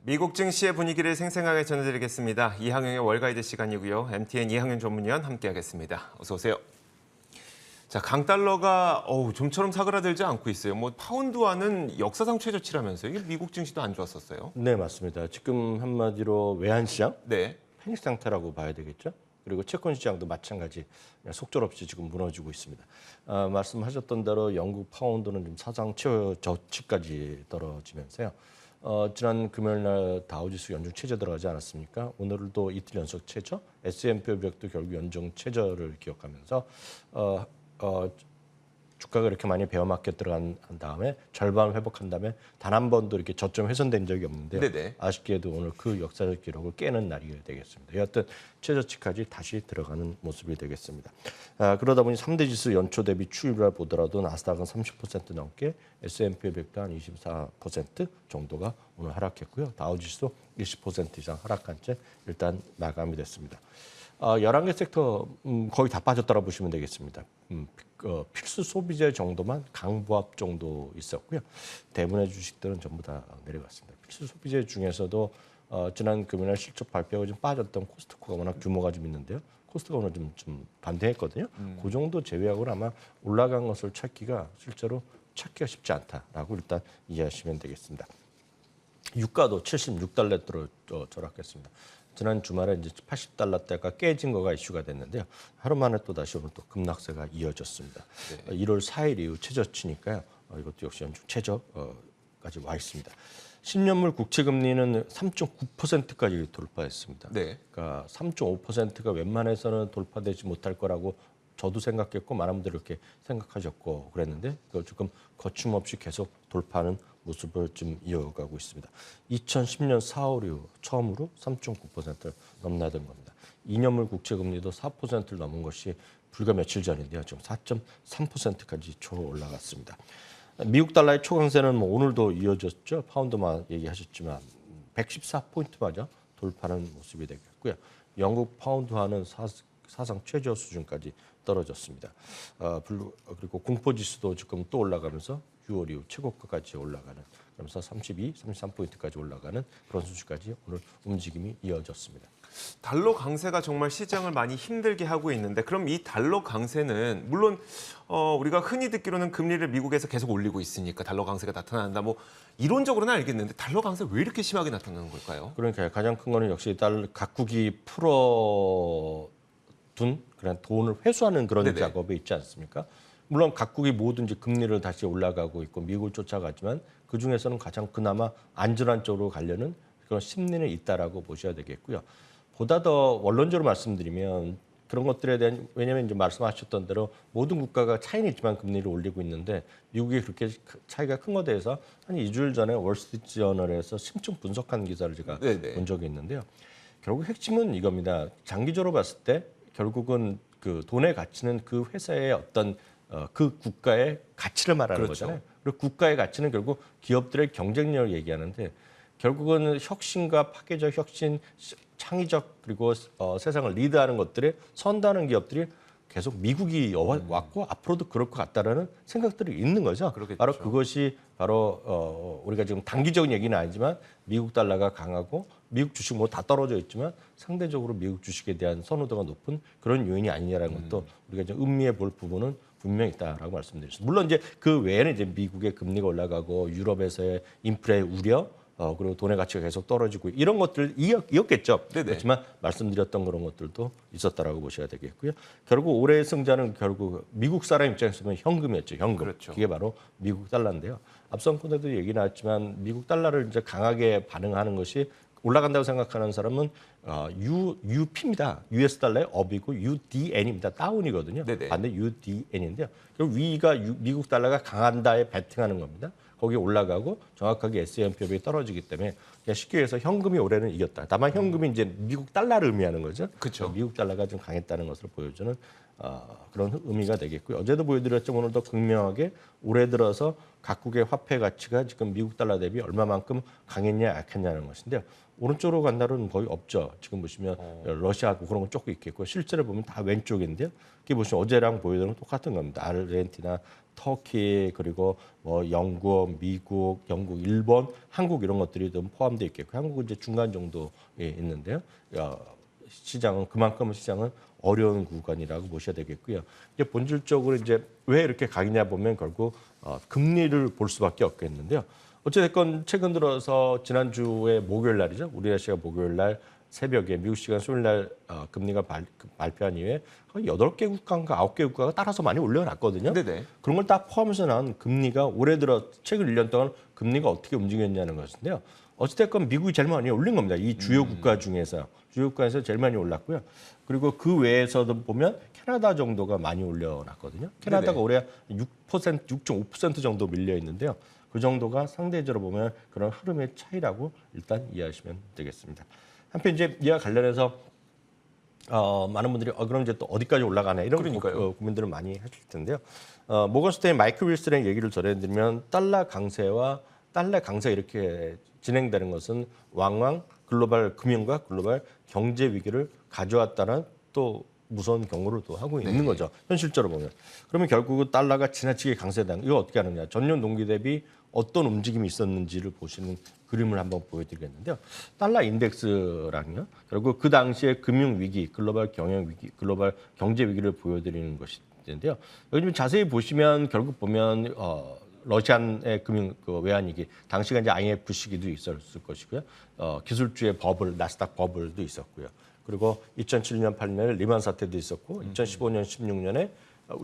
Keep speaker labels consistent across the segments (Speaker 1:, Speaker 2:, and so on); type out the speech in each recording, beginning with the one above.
Speaker 1: 미국 증시의 분위기를 생생하게 전해드리겠습니다. 이항영의 월가이드 시간이고요. MTN 이항영 전문위원 함께하겠습니다. 어서 오세요. 자, 강달러가 좀처럼 사그라들지 않고 있어요. 파운드화는 역사상 최저치라면서요. 이게 미국 증시도 안 좋았었어요.
Speaker 2: 네, 맞습니다. 지금 한마디로 외환시장
Speaker 1: 네.
Speaker 2: 패닉 상태라고 봐야 되겠죠. 그리고 채권 시장도 마찬가지 속절없이 지금 무너지고 있습니다. 말씀하셨던 대로 영국 파운드는 지금 사상 최저치까지 떨어지면서요. 지난 금요일 날 다우지수 연중 최저 들어가지 않았습니까? 오늘도 이틀 연속 최저, S&P 500도 결국 연중 최저를 기록하면서 주가가 이렇게 많이 베어마켓 들어간 다음에 절반을 회복한 다음에 단 한 번도 이렇게 저점 훼손된 적이 없는데요.
Speaker 1: 네네.
Speaker 2: 아쉽게도 오늘 그 역사적 기록을 깨는 날이 되겠습니다. 여하튼 최저치까지 다시 들어가는 모습이 되겠습니다. 그러다 보니 3대 지수 연초 대비 추이를 보더라도 나스닥은 30% 넘게, S&P 500도 한 24% 정도가 오늘 하락했고요. 다우지수도 20% 이상 하락한 채 일단 마감이 됐습니다. 11개 섹터 거의 다 빠졌다고 보시면 되겠습니다. 필수 소비재 정도만 강보합 정도 있었고요. 대부분의 주식들은 전부 다 내려갔습니다. 필수 소비재 중에서도 지난 금요일 실적 발표가 좀 빠졌던 코스트코가 워낙 규모가 좀 있는데요. 코스트코가 오늘 좀 반등했거든요. 그 정도 제외하고는 아마 올라간 것을 찾기가 실제로 찾기가 쉽지 않다라고 일단 이해하시면 되겠습니다. 유가도 76달러대로 절약했습니다. 지난 주말에 이제 80달러대가 깨진 거가 이슈가 됐는데요. 하루 만에 또 다시 오늘 또 급락세가 이어졌습니다.
Speaker 1: 네.
Speaker 2: 1월 4일 이후 최저치니까요. 이것도 역시 연중 최저까지 와 있습니다. 10년물 국채 금리는 3.9%까지 돌파했습니다.
Speaker 1: 네.
Speaker 2: 그러니까 3.5%가 웬만해서는 돌파되지 못할 거라고 저도 생각했고 많은 분들이 이렇게 생각하셨고 그랬는데 그걸 조금 거침없이 계속 돌파하는 모습을 좀 이어가고 있습니다. 2010년 4월 이후 처음으로 3.9%를 넘나든 겁니다. 2년물 국채 금리도 4%를 넘은 것이 불과 며칠 전인데요. 지금 4.3%까지 초 올라갔습니다. 미국 달러의 초강세는 오늘도 이어졌죠. 파운드만 얘기하셨지만 114포인트마저 돌파하는 모습이 되겠고요. 영국 파운드화는 사상 최저 수준까지 떨어졌습니다. 그리고 공포지수도 지금 또 올라가면서 6월 이후 최고가까지 올라가는, 그러면서 32, 33포인트까지 올라가는 그런 수준까지 오늘 움직임이 이어졌습니다.
Speaker 1: 달러 강세가 정말 시장을 많이 힘들게 하고 있는데 그럼 이 달러 강세는 물론 우리가 흔히 듣기로는 금리를 미국에서 계속 올리고 있으니까 달러 강세가 나타난다. 이론적으로는 알겠는데 달러 강세 왜 이렇게 심하게 나타나는 걸까요?
Speaker 2: 그러니까 가장 큰 거는 역시 각국이 풀어둔 그런 돈을 회수하는 그런
Speaker 1: 네네.
Speaker 2: 작업에 있지 않습니까? 물론 각국이 모두 이제 금리를 다시 올라가고 있고 미국을 쫓아가지만 그 중에서는 가장 그나마 안전한 쪽으로 가려는 그런 심리는 있다라고 보셔야 되겠고요. 보다 더 원론적으로 말씀드리면 그런 것들에 대한, 왜냐하면 이제 말씀하셨던 대로 모든 국가가 차이는 있지만 금리를 올리고 있는데 미국이 그렇게 차이가 큰 것에 대해서 한 2주일 전에 월스트리트저널에서 심층 분석한 기사를 제가
Speaker 1: 네네.
Speaker 2: 본 적이 있는데요. 결국 핵심은 이겁니다. 장기적으로 봤을 때 결국은 그 돈의 가치는 그 회사의 어떤 그 국가의 가치를 말하는
Speaker 1: 그렇죠.
Speaker 2: 거잖아요. 그리고 국가의 가치는 결국 기업들의 경쟁력을 얘기하는데 결국은 혁신과 파괴적 혁신, 창의적 그리고 세상을 리드하는 것들에 선다는 기업들이 계속 미국이 왔고 앞으로도 그럴 것 같다라는 생각들이 있는 거죠.
Speaker 1: 그렇겠죠.
Speaker 2: 바로 그것이 바로 우리가 지금 단기적인 얘기는 아니지만 미국 달러가 강하고 미국 주식 다 떨어져 있지만 상대적으로 미국 주식에 대한 선호도가 높은 그런 요인이 아니냐라는 것도 우리가 좀 음미해 볼 부분은 분명히 있다라고 말씀드렸습니다. 물론 이제 그 외에는 이제 미국의 금리가 올라가고 유럽에서의 인플레 우려, 그리고 돈의 가치가 계속 떨어지고 이런 것들 이었겠죠.
Speaker 1: 네네.
Speaker 2: 그렇지만 말씀드렸던 그런 것들도 있었다라고 보셔야 되겠고요. 결국 올해의 승자는 결국 미국 사람 입장에서 보면 현금이었죠. 현금.
Speaker 1: 그렇죠.
Speaker 2: 그게 바로 미국 달러인데요. 앞선 코너도 얘기 나왔지만 미국 달러를 이제 강하게 반응하는 것이 올라간다고 생각하는 사람은 UP입니다. US 달러의 업이고 UDN입니다. 다운이거든요.
Speaker 1: 네네.
Speaker 2: 반대 UDN인데요. 그리고 위가 미국 달러가 강한다에 베팅하는 겁니다. 거기 올라가고 정확하게 S&P 500이 떨어지기 때문에 그냥 쉽게 해서 현금이 올해는 이겼다. 다만 현금이 이제 미국 달러를 의미하는 거죠.
Speaker 1: 그렇죠.
Speaker 2: 미국 달러가 좀 강했다는 것을 보여주는 그런 의미가 되겠고요. 어제도 보여드렸지만 오늘도 극명하게 올해 들어서 각국의 화폐 가치가 지금 미국 달러 대비 얼마만큼 강했냐 약했냐는 것인데요. 오른쪽으로 간 날은 거의 없죠. 지금 보시면 러시아하고 그런 건 조금 있겠고 실제로 보면 다 왼쪽인데요. 이게 보시면 어제랑 보여드리는 똑같은 겁니다. 아르헨티나, 터키 그리고 뭐 영국, 미국, 일본, 한국 이런 것들이 좀 포함되어 있겠고 한국은 이제 중간 정도에 있는데요. 시장은 그만큼 시장은 어려운 구간이라고 보셔야 되겠고요. 이제 본질적으로 이제 왜 이렇게 가냐 보면 결국 금리를 볼 수밖에 없겠는데요. 어찌됐건 최근 들어서 지난주에 목요일 날이죠. 우리나라 시간 목요일 날 새벽에 미국 시간 수요일 날 금리가 발표한 이후에 거의 8개 국가인가 9개 국가가 따라서 많이 올려놨거든요.
Speaker 1: 네네.
Speaker 2: 그런 걸 딱 포함해서 나온 금리가 올해 들어 최근 1년 동안 금리가 어떻게 움직였냐는 것인데요. 어찌됐건 미국이 제일 많이 올린 겁니다. 이 주요 국가 중에서. 주요 국가에서 제일 많이 올랐고요. 그리고 그 외에서도 보면 캐나다 정도가 많이 올려놨거든요. 캐나다가
Speaker 1: 네네.
Speaker 2: 올해 6%, 6.5% 정도 밀려 있는데요. 그 정도가 상대적으로 보면 그런 흐름의 차이라고 일단 이해하시면 되겠습니다. 한편 이제 이와 관련해서 많은 분들이 그럼 이제 또 어디까지 올라가네 이런 고민들을 많이 하실 텐데요. 모건스테인 마이클 윌슨의 얘기를 전해드리면 달러 강세와 달러 강세 이렇게 진행되는 것은 왕왕 글로벌 금융과 글로벌 경제 위기를 가져왔다는 또 무서운 경고를 또 하고 있는 거죠. 현실적으로 보면. 그러면 결국은 달러가 지나치게 강세된 이거 어떻게 하느냐. 전년 동기 대비 어떤 움직임이 있었는지를 보시는 그림을 한번 보여드리겠는데요. 달러 인덱스랑요. 결국 그 당시에 금융 위기, 글로벌 경영 위기, 글로벌 경제 위기를 보여드리는 것인데요. 여기 좀 자세히 보시면 결국 보면 러시안의 금융 외환위기, 당시가 이제 IMF 시기도 있었을 것이고요. 기술주의 버블, 나스닥 버블도 있었고요. 그리고 2007년, 8년에 리만 사태도 있었고, 2015년, 16년에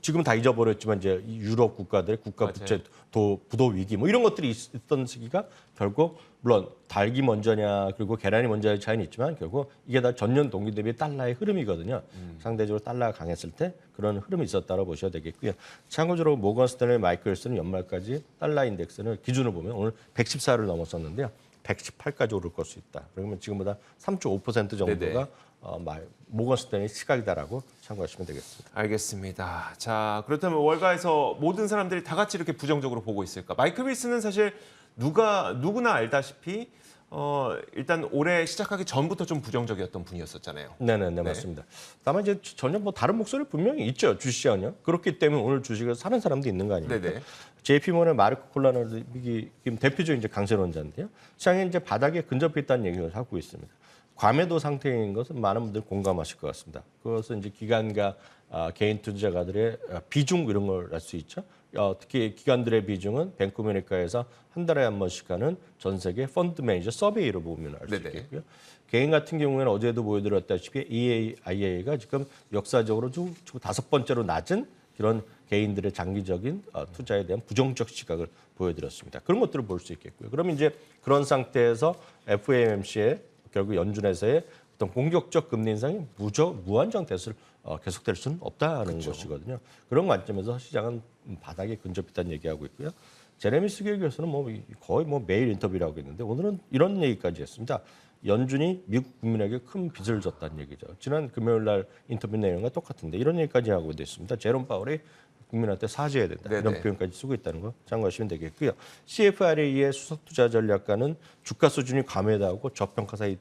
Speaker 2: 지금 다 잊어버렸지만 이제 유럽 국가들의 국가 부채 부도 위기 뭐 이런 것들이 있던 시기가 결국 물론 닭이 먼저냐 그리고 계란이 먼저냐의 차이는 있지만 결국 이게 다 전년 동기 대비 달러의 흐름이거든요. 상대적으로 달러가 강했을 때 그런 흐름이 있었다고 보셔야 되겠고요. 참고적으로 모건 스탠리 마이클 윌슨은 연말까지 달러 인덱스는 기준을 보면 오늘 114를 넘었었는데요. 118까지 오를 수 있다. 그러면 지금보다 3.5% 정도가 모건 스탠리 시각이다라고 참고하시면 되겠습니다.
Speaker 1: 알겠습니다. 자, 그렇다면 월가에서 모든 사람들이 다 같이 이렇게 부정적으로 보고 있을까? 마이클 윌슨은 사실 누구나 알다시피 일단 올해 시작하기 전부터 좀 부정적이었던 분이었었잖아요.
Speaker 2: 네네네 맞습니다. 다만 이제 전혀 뭐 다른 목소리 분명히 있죠 주시장은요. 그렇기 때문에 오늘 주식을 사는 사람도 있는 거 아닙니까?
Speaker 1: 네네.
Speaker 2: JP모건의 마르코 콜라노vik이 대표적인 이제 강세론자인데요. 시장에 이제 바닥에 근접해 있다는 얘기를 하고 있습니다. 과매도 상태인 것은 많은 분들이 공감하실 것 같습니다. 그것은 이제 기관과 개인 투자가들의 비중 이런 걸 알 수 있죠. 특히 기관들의 비중은 뱅크 오브 아메리카에서 한 달에 한 번씩 하는 전 세계 펀드 매니저 서베이로 보면 알 수 있겠고요. 개인 같은 경우에는 어제도 보여드렸다시피 EAIA가 지금 역사적으로 좀 5번째로 낮은 그런 개인들의 장기적인 투자에 대한 부정적 시각을 보여드렸습니다. 그런 것들을 볼 수 있겠고요. 그러면 이제 그런 상태에서 FOMC의 결국 연준에서의 어떤 공격적 금리 인상이 무한정 계속될 수는 없다는 것이거든요. 그런 관점에서 시장은 바닥에 근접했다는 얘기하고 있고요. 제레미 스겔 교수는 거의 매일 인터뷰를 하고 있는데 오늘은 이런 얘기까지 했습니다. 연준이 미국 국민에게 큰 빚을 졌다는 얘기죠. 지난 금요일 날 인터뷰 내용과 똑같은데 이런 얘기까지 하고 있습니다. 제롬 파월이 국민한테 사죄해야 된다. 이런 표현까지 쓰고 있다는 거 참고하시면 되겠고요. CFRA의 수석투자전략가는 주가 수준이 과매하고 저평가사에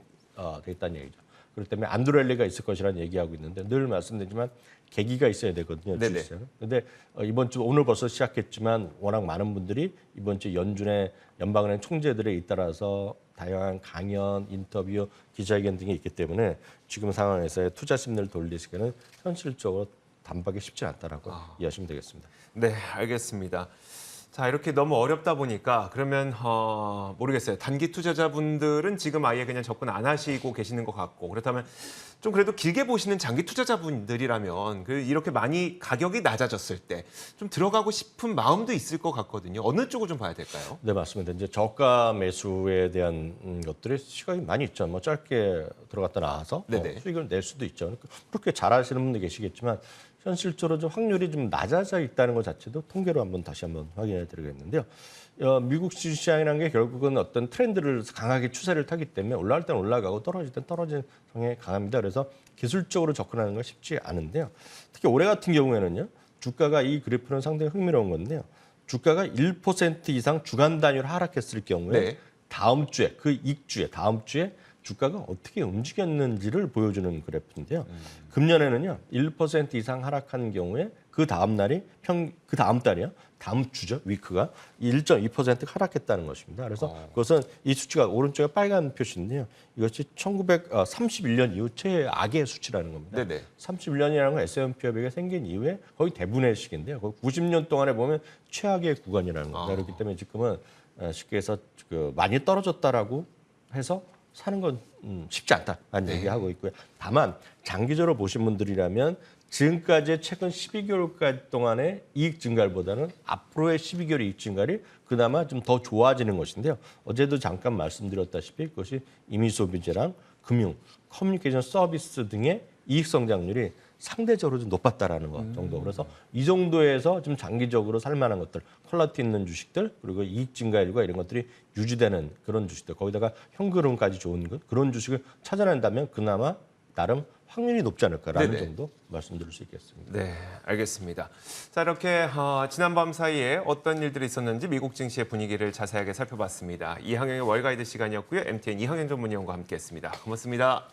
Speaker 2: 돼 있다는 얘기죠. 그렇기 때문에 안드렐리가 있을 것이라는 얘기하고 있는데 늘 말씀드리지만 계기가 있어야 되거든요. 그런데 이번 주 오늘 벌써 시작했지만 워낙 많은 분들이 이번 주 연준의 연방은행 총재들에 잇따라서 다양한 강연, 인터뷰, 기자회견 등이 있기 때문에 지금 상황에서의 투자 심리를 돌리시기는 현실적으로 단박에 쉽지 않다라고 이해하시면 되겠습니다.
Speaker 1: 네, 알겠습니다. 자, 이렇게 너무 어렵다 보니까 그러면 모르겠어요. 단기 투자자분들은 지금 아예 그냥 접근 안 하시고 계시는 것 같고 그렇다면 좀 그래도 길게 보시는 장기 투자자분들이라면 이렇게 많이 가격이 낮아졌을 때 좀 들어가고 싶은 마음도 있을 것 같거든요. 어느 쪽을 좀 봐야 될까요?
Speaker 2: 네, 맞습니다. 이제 저가 매수에 대한 것들이 시각이 많이 있죠. 짧게 들어갔다 나와서 수익을 낼 수도 있죠. 그렇게 잘하시는 분도 계시겠지만 현실적으로 좀 확률이 좀 낮아져 있다는 것 자체도 통계로 다시 한번 확인해 드리겠는데요. 미국 시장이라는 게 결국은 어떤 트렌드를 강하게 추세를 타기 때문에 올라갈 때는 올라가고 떨어질 때는 떨어지는 성향이 강합니다. 그래서 기술적으로 접근하는 건 쉽지 않은데요. 특히 올해 같은 경우에는요. 주가가 이 그래프는 상당히 흥미로운 건데요. 주가가 1% 이상 주간 단위로 하락했을 경우에 다음 주에 다음 주에 주가가 어떻게 움직였는지를 보여주는 그래프인데요. 금년에는요. 1% 이상 하락한 경우에 그 다음 날이 그 다음 달이요. 다음 주죠. 위크가 1.2% 하락했다는 것입니다. 그래서 그것은 이 수치가 오른쪽에 빨간 표시인데요. 이것이 1931년 이후 최악의 수치라는 겁니다.
Speaker 1: 네네.
Speaker 2: 31년이라는 건 S&P 500이 생긴 이후에 거의 대부분의 시기인데요. 거의 90년 동안에 보면 최악의 구간이라는 겁니다. 그렇기 때문에 지금은 쉽게 해서 많이 떨어졌다라고 해서 사는 건 쉽지 않다라는 얘기하고 있고요. 다만 장기적으로 보신 분들이라면 지금까지 최근 12개월 동안의 이익 증가율보다는 앞으로의 12개월 이익 증가율이 그나마 좀 더 좋아지는 것인데요. 어제도 잠깐 말씀드렸다시피 그것이 임의소비재랑 금융, 커뮤니케이션 서비스 등의 이익 성장률이 상대적으로 좀 높았다라는 것 정도. 그래서 이 정도에서 좀 장기적으로 살만한 것들, 퀄리티 있는 주식들, 그리고 이익 증가율과 이런 것들이 유지되는 그런 주식들, 거기다가 현금흐름까지 좋은 것, 그런 주식을 찾아낸다면 그나마 나름 확률이 높지 않을까라는
Speaker 1: 네네.
Speaker 2: 정도 말씀드릴 수 있겠습니다.
Speaker 1: 네, 알겠습니다. 자, 이렇게 지난밤 사이에 어떤 일들이 있었는지 미국 증시의 분위기를 자세하게 살펴봤습니다. 이항영의 월가이드 시간이었고요. MTN 이항영 전문위원과 함께했습니다. 고맙습니다.